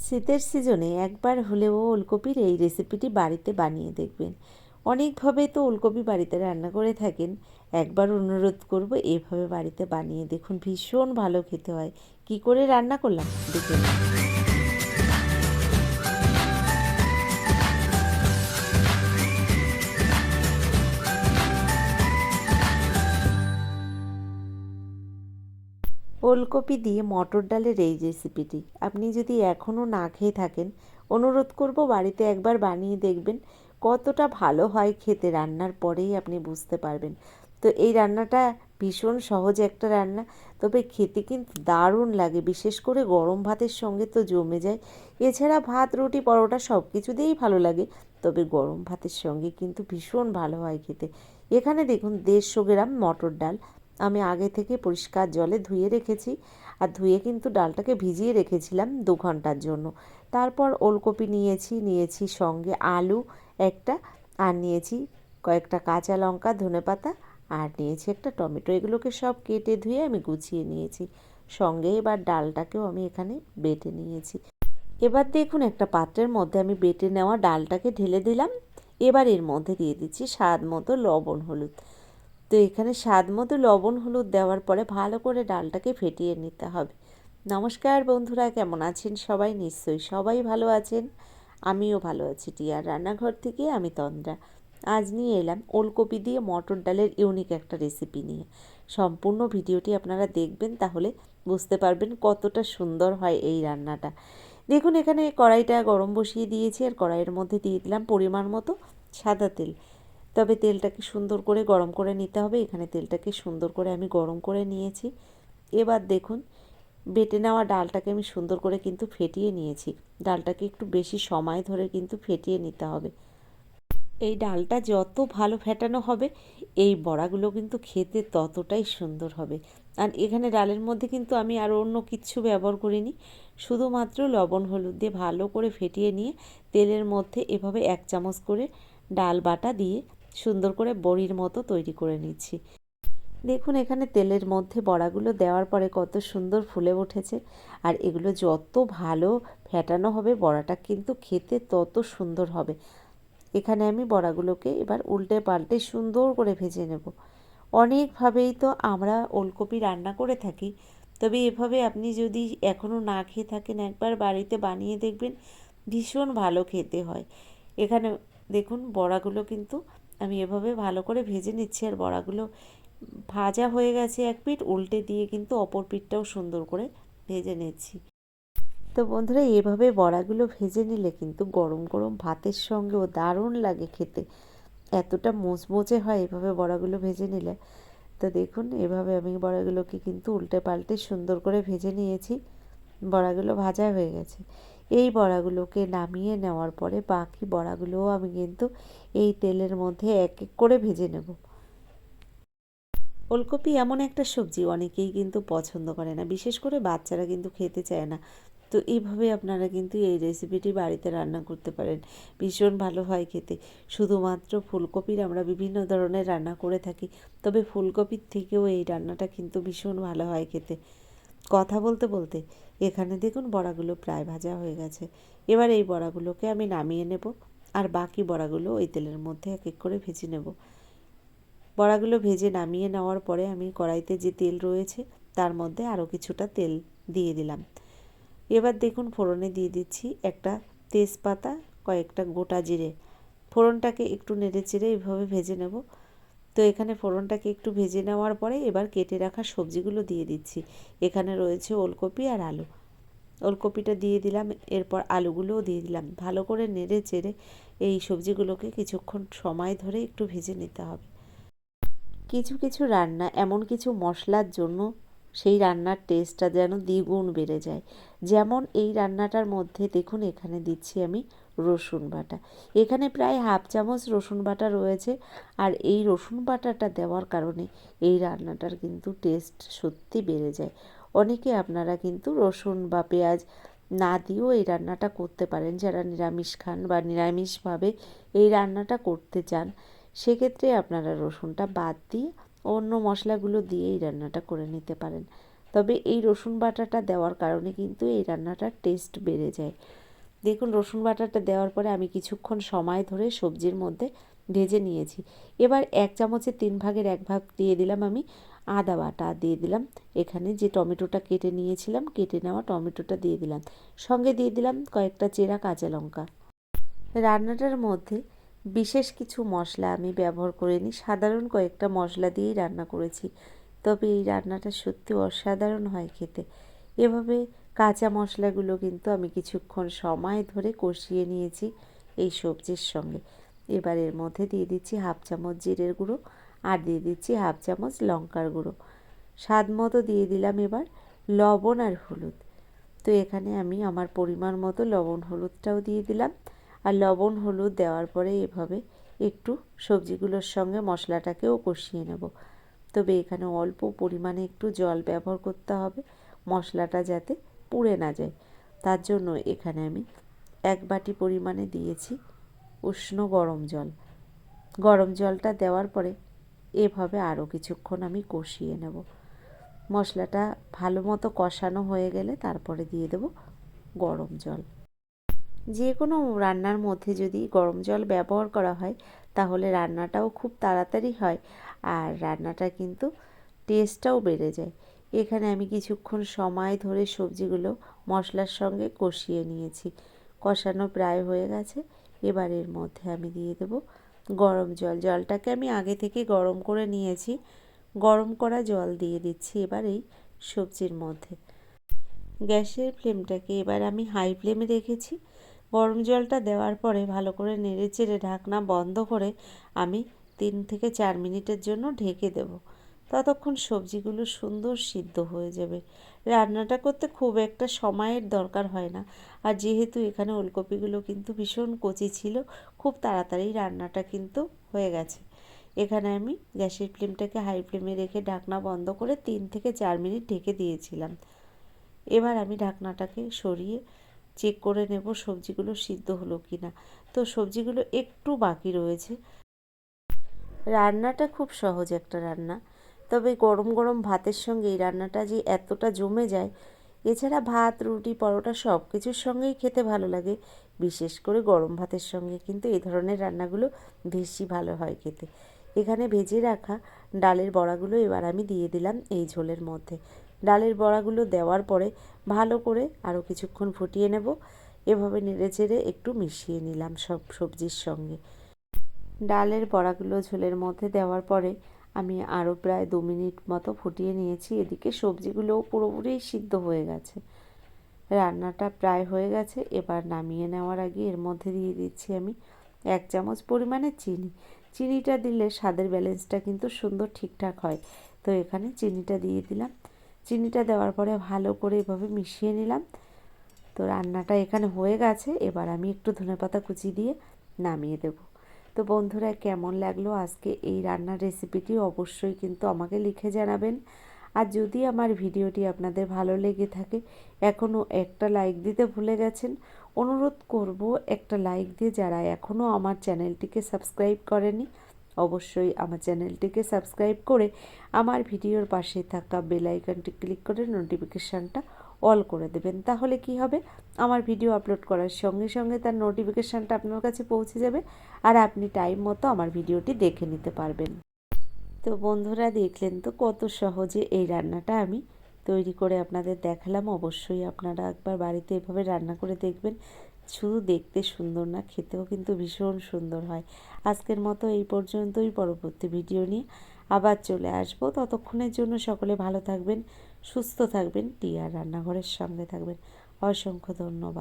শীতের সিজনে একবার হলেও ওলকপির এই রেসিপিটি বাড়িতে বানিয়ে দেখবেন। অনেকভাবে তো ওলকপি বাড়িতে রান্না করে থাকেন, একবার অনুরোধ করব এভাবে বাড়িতে বানিয়ে দেখুন, ভীষণ ভালো খেতে হয়। কি করে রান্না করলাম দেখে নিন। ওলকপি দিয়ে মটর ডালের এই রেসিপিটি আপনি যদি এখনও না খেয়ে থাকেন, অনুরোধ করব বাড়িতে একবার বানিয়ে দেখবেন। কতটা ভালো হয় খেতে রান্নার পরেই আপনি বুঝতে পারবেন। তো এই রান্নাটা ভীষণ সহজ একটা রান্না, তবে খেতে কিন্তু দারুণ লাগে, বিশেষ করে গরম ভাতের সঙ্গে তো জমে যায়। এছাড়া ভাত, রুটি, পরোটা সব কিছু দিয়েই ভালো লাগে, তবে গরম ভাতের সঙ্গে কিন্তু ভীষণ ভালো হয় খেতে। এখানে দেখুন 150 গ্রাম মটর ডাল আমি আগে থেকে পরিষ্কার জলে ধুয়ে রেখেছি, আর ধুয়ে কিন্তু ডালটাকে ভিজিয়ে রেখেছিলাম 2 ঘন্টার জন্য। তারপর ওলকপি নিয়েছি সঙ্গে আলু একটা, আর নিয়েছি কয়েকটা কাঁচা লঙ্কা, ধনেপাতা, আর নিয়েছি একটা টমেটো। এগুলোকে সব কেটে ধুয়ে আমি গুছিয়ে নিয়েছি। সঙ্গে এবার ডালটাকেও আমি এখানে বেটে নিয়েছি। এবার দেখুন একটা পাত্রের মধ্যে আমি বেটে নেওয়া ডালটাকে ঢেলে দিলাম। এবার এর মধ্যে দিয়ে দিচ্ছি স্বাদ মতো লবণ, হলুদ। তো এখানে স্বাদ মতো লবণ, হলুদ দেওয়ার পরে ভালো করে ডালটাকে ফেটিয়ে নিতে হবে। নমস্কার বন্ধুরা, কেমন আছেন সবাই? নিশ্চয়ই সবাই ভালো আছেন, আমিও ভালো আছি। টিয়ার রান্নাঘর থেকে আমি তন্দ্রা। আজ নিয়ে এলাম ওলকপি দিয়ে মটর ডালের ইউনিক একটা রেসিপি নিয়ে। সম্পূর্ণ ভিডিওটি আপনারা দেখবেন, তাহলে বুঝতে পারবেন কতটা সুন্দর হয় এই রান্নাটা। দেখুন এখানে কড়াইটা গরম বসিয়ে দিয়েছি, আর কড়াইয়ের মধ্যে দিয়ে দিলাম পরিমাণ মতো সাদা তেল। তবে তেলটাকে সুন্দর করে গরম করে নিতে হবে। এখানে তেলটাকে সুন্দর করে আমি গরম করে নিয়েছি। এবার দেখুন বেটে নেওয়া ডালটাকে আমি সুন্দর করে কিন্তু ফেটিয়ে নিয়েছি। ডালটাকে একটু বেশি সময় ধরে কিন্তু ফেটিয়ে নিতে হবে। এই ডালটা যত ভালো ফেটানো হবে, এই বড়াগুলো কিন্তু খেতে ততটাই সুন্দর হবে। আর এখানে ডালের মধ্যে কিন্তু আমি আর অন্য কিচ্ছু ব্যবহার করিনি, শুধুমাত্র লবণ, হলুদ দিয়ে ভালো করে ফেটিয়ে নিয়ে তেলের মধ্যে এভাবে 1 চামচ করে ডাল বাটা দিয়ে সুন্দর করে বড়ির মতো তৈরি করে নিচ্ছি। দেখুন এখানে তেলের মধ্যে বড়াগুলো দেওয়ার পরে কত সুন্দর ফুলে উঠেছে। আর এগুলো যত ভালো ফেটানো হবে, বড়াটা কিন্তু খেতে তত সুন্দর হবে। এখানে আমি বড়াগুলোকে এবার উল্টে পাল্টে সুন্দর করে ভেজে নেব। অনেকভাবেই তো আমরা ওলকপি রান্না করে থাকি, তবে এভাবে আপনি যদি এখনও না খেয়ে থাকেন, একবার বাড়িতে বানিয়ে দেখবেন, ভীষণ ভালো খেতে হয়। এখানে দেখুন বড়াগুলো কিন্তু আমি এভাবে ভালো করে ভেজে নিচ্ছি, আর বড়াগুলো ভাজা হয়ে গেছে এক পিঠ, উল্টে দিয়ে কিন্তু অপর পিঠটাও সুন্দর করে ভেজে নিচ্ছি। তো বন্ধুরা, এভাবে বড়াগুলো ভেজে নিলে কিন্তু গরম গরম ভাতের সঙ্গেও দারুণ লাগে খেতে, এতটা মুচমুচে হয় এভাবে বড়াগুলো ভেজে নিলে। তো দেখুন এভাবে আমি বড়াগুলোকে কিন্তু উল্টে পাল্টে সুন্দর করে ভেজে নিয়েছি। বড়াগুলো ভাজা হয়ে গেছে। এই বড়াগুলোকে নামিয়ে নেওয়ার পরে বাকি বড়াগুলোও আমি কিন্তু এই তেলের মধ্যে এক এক করে ভেজে নেব। ওলকপি এমন একটা সবজি অনেকেই কিন্তু পছন্দ করে না, বিশেষ করে বাচ্চারা কিন্তু খেতে চায় না। তো এইভাবে আপনারা কিন্তু এই রেসিপিটি বাড়িতে রান্না করতে পারেন, ভীষণ ভালো হয় খেতে। শুধুমাত্র ফুলকপির আমরা বিভিন্ন ধরনের রান্না করে থাকি, তবে ফুলকপির থেকেও এই রান্নাটা কিন্তু ভীষণ ভালো হয় খেতে। কথা বলতে বলতে এখানে দেখুন বড়াগুলো প্রায় ভাজা হয়ে গেছে। এবার এই বড়াগুলোকে আমি নামিয়ে নেব, আর বাকি বড়াগুলো ওই তেলের মধ্যে এক এক করে ভেজে নেব। বড়াগুলো ভেজে নামিয়ে নেওয়ার পরে আমি কড়াইতে যে তেল রয়েছে তার মধ্যে আরও কিছুটা তেল দিয়ে দিলাম। এবার দেখুন ফোড়নে দিয়ে দিচ্ছি একটা তেজপাতা, কয়েকটা গোটা জিরে। ফোড়নটাকে একটু নেড়ে চেড়ে এভাবে ভেজে নেব। তো এখানে ফোড়নটাকে একটু ভেজে নেওয়ার পরে এবার কেটে রাখা সবজিগুলো দিয়ে দিচ্ছি। এখানে রয়েছে ওলকপি আর আলু। ওলকপিটা দিয়ে দিলাম, এরপর আলুগুলোও দিয়ে দিলাম। ভালো করে নেড়ে চেড়ে এই সবজিগুলোকে কিছুক্ষণ সময় ধরে একটু ভেজে নিতে হবে। কিছু কিছু রান্না এমন কিছু মশলার জন্য সেই রান্নার টেস্টটা যেন দ্বিগুণ বেড়ে যায়। যেমন এই রান্নাটার মধ্যে দেখুন এখানে দিচ্ছি আমি রসুন বাটা। এখানে প্রায় 1/2 চামচ রসুন বাটা রয়েছে, আর এই রসুন বাটাটা দেওয়ার কারণে এই রান্নাটার কিন্তু টেস্ট সত্যি বেড়ে যায়। অনেকে আপনারা কিন্তু রসুন বা পেঁয়াজ না দিয়েও এই রান্নাটা করতে পারেন, যারা নিরামিষ খান বা নিরামিষভাবে এই রান্নাটা করতে চান, সেক্ষেত্রে আপনারা রসুনটা বাদ দিয়ে অন্য মশলাগুলো দিয়েই রান্নাটা করে নিতে পারেন। তবে এই রসুন বাটাটা দেওয়ার কারণে কিন্তু এই রান্নাটার টেস্ট বেড়ে যায়। দেখুন রসুন বাটাটা দেওয়ার পরে আমি কিছুক্ষণ সময় ধরে সবজির মধ্যে ভেজে নিয়েছি। এবার 1 চামচের 3 ভাগের 1 ভাগ দিয়ে দিলাম আমি আদা বাটা, দিয়ে দিলাম এখানে যে টমেটোটা কেটে নিয়েছিলাম, কেটে নেওয়া টমেটোটা দিয়ে দিলাম, সঙ্গে দিয়ে দিলাম কয়েকটা চেরা কাঁচা লঙ্কা। রান্নাটার মধ্যে বিশেষ কিছু মশলা আমি ব্যবহার করিনি, সাধারণ কয়েকটা মশলা দিয়েই রান্না করেছি। তবে এই রান্নাটা সত্যি অসাধারণ হয় খেতে। এভাবে কাঁচা মশলাগুলো কিন্তু আমি কিছুক্ষণ সময় ধরে কষিয়ে নিয়েছি এই সবজির সঙ্গে। এবার এর মধ্যে দিয়ে দিচ্ছি 1/2 চামচ জিরের গুঁড়ো আর দিয়ে দিচ্ছি 1/2 চামচ লঙ্কার গুঁড়ো। স্বাদ মতো দিয়ে দিলাম এবার লবণ আর হলুদ। তো এখানে আমি আমার পরিমাণ মতো লবণ হলুদটাও দিয়ে দিলাম। আর লবণ হলুদ দেওয়ার পরে এভাবে একটু সবজিগুলোর সঙ্গে মশলাটাকেও কষিয়ে নেব। তবে এখানে অল্প পরিমাণে একটু জল ব্যবহার করতে হবে, মশলাটা যাতে পুড়ে না যায়। তার জন্য এখানে আমি 1 বাটি পরিমাণে দিয়েছি উষ্ণ গরম জল। গরম জলটা দেওয়ার পরে এভাবে আরও কিছুক্ষণ আমি কষিয়ে নেব। মশলাটা ভালো মতো কষানো হয়ে গেলে তারপরে দিয়ে দেব গরম জল। যে কোনো রান্নার মধ্যে যদি গরম জল ব্যবহার করা হয় তাহলে রান্নাটাও খুব তাড়াতাড়ি হয় আর রান্নাটা কিন্তু টেস্টটাও বেড়ে যায়। এখানে আমি কিছুক্ষণ সময় ধরে সবজিগুলো মশলার সঙ্গে কষিয়ে নিয়েছি, কষানো প্রায় হয়ে গেছে। এবার এর মধ্যে আমি দিয়ে দেব গরম জল। জলটাকে আমি আগে থেকে গরম করে নিয়েছি, গরম করা জল দিয়ে দিচ্ছি এবার এই সবজির মধ্যে। গ্যাসের ফ্লেমটাকে এবার আমি হাই ফ্লেমে রেখেছি। গরম জলটা দেওয়ার পরে ভালো করে নেড়েচেড়ে ঢাকনা বন্ধ করে আমি 3 থেকে 4 মিনিটের জন্য ঢেকে দেব। ততক্ষণ সবজিগুলো সুন্দর সিদ্ধ হয়ে যাবে। রান্নাটা করতে খুব একটা সময়ের দরকার হয় না। আর যেহেতু এখানে ওলকপিগুলো কিন্তু ভীষণ কচি ছিল, খুব তাড়াতাড়ি রান্নাটা কিন্তু হয়ে গেছে। এখানে আমি গ্যাসের ফ্লেমটাকে হাই ফ্লেমে রেখে ঢাকনা বন্ধ করে 3 থেকে 4 মিনিট ঢেকে দিয়েছিলাম। এবার আমি ঢাকনাটাকে সরিয়ে চেক করে নেব সবজিগুলো সিদ্ধ হলো কি না। তো সবজিগুলো একটু বাকি রয়েছে। রান্নাটা খুব সহজ একটা রান্না, তবে গরম গরম ভাতের সঙ্গে এই রান্নাটা যে এতটা জমে যায়, এছাড়া ভাত রুটি পরোটা সব কিছুর সঙ্গেই খেতে ভালো লাগে। বিশেষ করে গরম ভাতের সঙ্গে কিন্তু এই ধরনের রান্নাগুলো বেশি ভালো হয় খেতে। এখানে ভেজে রাখা ডালের বড়াগুলো এবার আমি দিয়ে দিলাম এই ঝোলের মধ্যে। ডালের বড়াগুলো দেওয়ার পরে ভালো করে আরও কিছুক্ষণ ফুটিয়ে নেব। এভাবে নেড়েচেড়ে একটু মিশিয়ে নিলাম সব সবজির সঙ্গে। ডালের বড়াগুলো ঝোলের মধ্যে দেওয়ার পরে আমি আরও প্রায় 2 মিনিট মতো ফুটিয়ে নিয়েছি। এদিকে সবজিগুলোও পুরোপুরি সিদ্ধ হয়ে গেছে। রান্নাটা প্রায় হয়ে গেছে। এবার নামিয়ে নেওয়ার আগে এর মধ্যে দিয়ে দিচ্ছি আমি 1 চামচ পরিমাণে চিনি। চিনিটা দিলে স্বাদের ব্যালেন্সটা কিন্তু সুন্দর ঠিকঠাক হয়। তো এখানে চিনিটা দিয়ে দিলাম। চিনিটা দেওয়ার পরে ভালো করে এভাবে মিশিয়ে নিলাম। তো রান্নাটা এখানে হয়ে গেছে। এবার আমি একটু ধনেপাতা কুচি দিয়ে নামিয়ে দেব। তো বন্ধুরা, কেমন লাগলো আজকে এই রান্নার রেসিপিটি অবশ্যই কিন্তু আমাকে লিখে জানাবেন। আর যদি আমার ভিডিওটি আপনাদের ভালো লেগে থাকে, এখনও একটা লাইক দিতে ভুলে গেছেন, অনুরোধ করব একটা লাইক দিয়ে যারা এখনও আমার চ্যানেলটিকে সাবস্ক্রাইব করেনি অবশ্যই আমার চ্যানেলটিকে সাবস্ক্রাইব করে আমার ভিডিওর পাশে থাকা বেল আইকনটি ক্লিক করে নোটিফিকেশানটা অল করে দেবেন। তাহলে কি হবে, আমার ভিডিও আপলোড করার সঙ্গে সঙ্গে তার নোটিফিকেশানটা আপনার কাছে পৌঁছে যাবে আর আপনি টাইম মতো আমার ভিডিওটি দেখে নিতে পারবেন। তো বন্ধুরা, দেখলেন তো কত সহজে এই রান্নাটা আমি তৈরি করে আপনাদের দেখালাম। অবশ্যই আপনারা একবার বাড়িতে এভাবে রান্না করে দেখবেন। শুধু দেখতে সুন্দর না, খেতেও কিন্তু ভীষণ সুন্দর হয়। আজকের মতো এই পর্যন্তই। পরবর্তী ভিডিও নিয়ে আবার চলে আসবো। ততক্ষণের জন্য সকলে ভালো থাকবেন, সুস্থ থাকবেন, টিয়ার রান্নাঘরের সঙ্গে থাকবেন। অসংখ্য ধন্যবাদ।